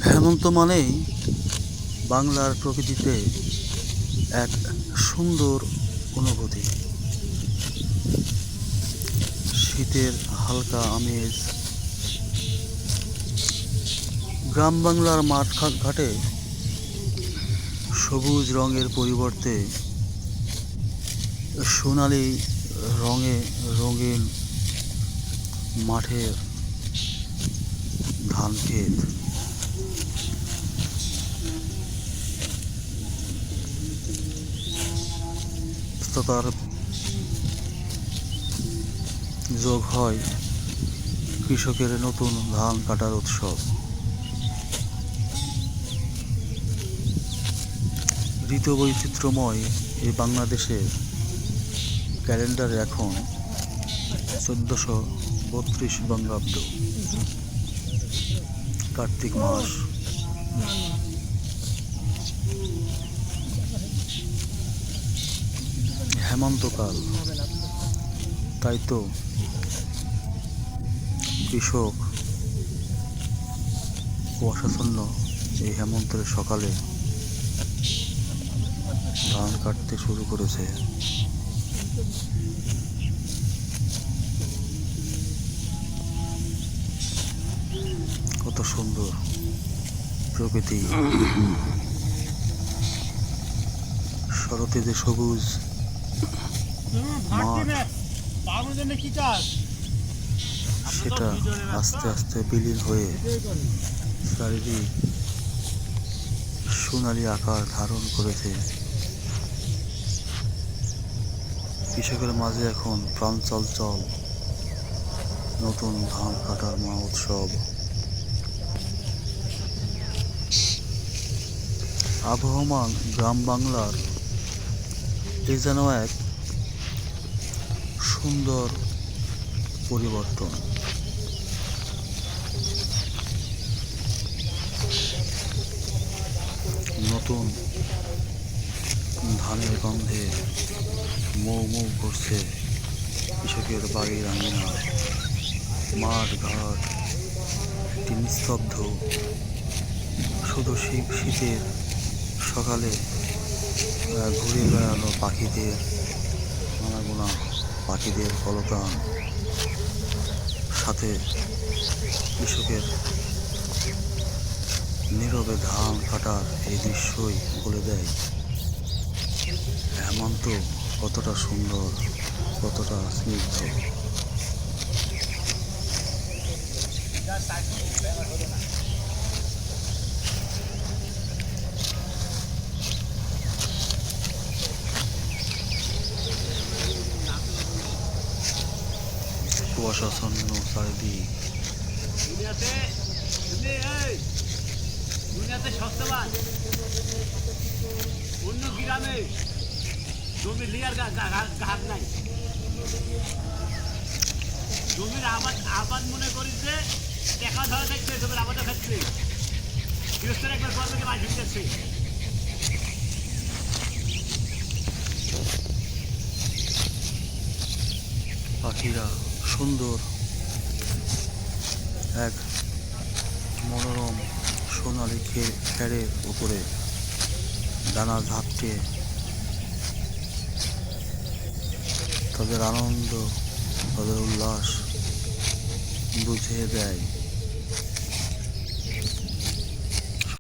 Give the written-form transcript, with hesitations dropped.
হেমন্ত মানেই বাংলার প্রকৃতিতে এক সুন্দর অনুভূতি। শীতের হালকা আমেজ, গ্রাম বাংলার মাঠ ঘাটে সবুজ রঙের পরিবর্তে সোনালি রঙে রঙিন মাঠের ধান ক্ষেত। তার যোগ হয় কৃষকের নতুন ধান কাটার উৎসব। ঋতু বৈচিত্র্যময় এই বাংলাদেশের ক্যালেন্ডারে এখন 1432 বঙ্গাব্দ, কার্তিক মাস। হেমন্তকাল, তাই তো কৃষক কুয়াশাচ্ছন্ন এই হেমন্তের সকালে ধান কাটতে শুরু করেছে। কত সুন্দর প্রকৃতি, শরতে যে সবুজ মাঠ, সেটা আস্তে আস্তে বিলীন হয়ে চারিদিক সোনালি আকার ধারণ করেছে। কৃষকের মাঝে এখন প্রাণ চঞ্চল, নতুন ধান কাটার উৎসব। আবহমান গ্রাম বাংলার এ যেন এক সুন্দর পরিবর্তন। নতুন ধানের গন্ধে মৌ মৌ করছে কৃষকের বাড়ির আঙিনা, মাঠ ঘাট নিস্তব্ধ। শুধু শীতের সকালে ঘুরে বেড়ানো পাখিদের আনাগোনা, পাখিদের কলতান, সাথে কৃষকের নীরবে ধান কাটার এই দৃশ্যই বলে দেয় হেমন্ত কতটা সুন্দর, কতটা স্নিগ্ধ। কুয়াশাচ্ছন্ন চারিদিক, দুনিয়াতে সস্তাবান অন্য গ্রামে জমি লিয়ার ঘাট নাই। জমির আবাদ মনে করি যে টাকা ধরা থাকছে, জমির আবাদও খাচ্ছে, গৃহস্থের একবার গর্বে মাছ ঢুকতেছে। পাখিরা সুন্দর এক মনোরম সোনালি খেরের উপরে ডানা ঝাপটে তাদের আনন্দ, তাদের উল্লাস বুঝিয়ে দেয়।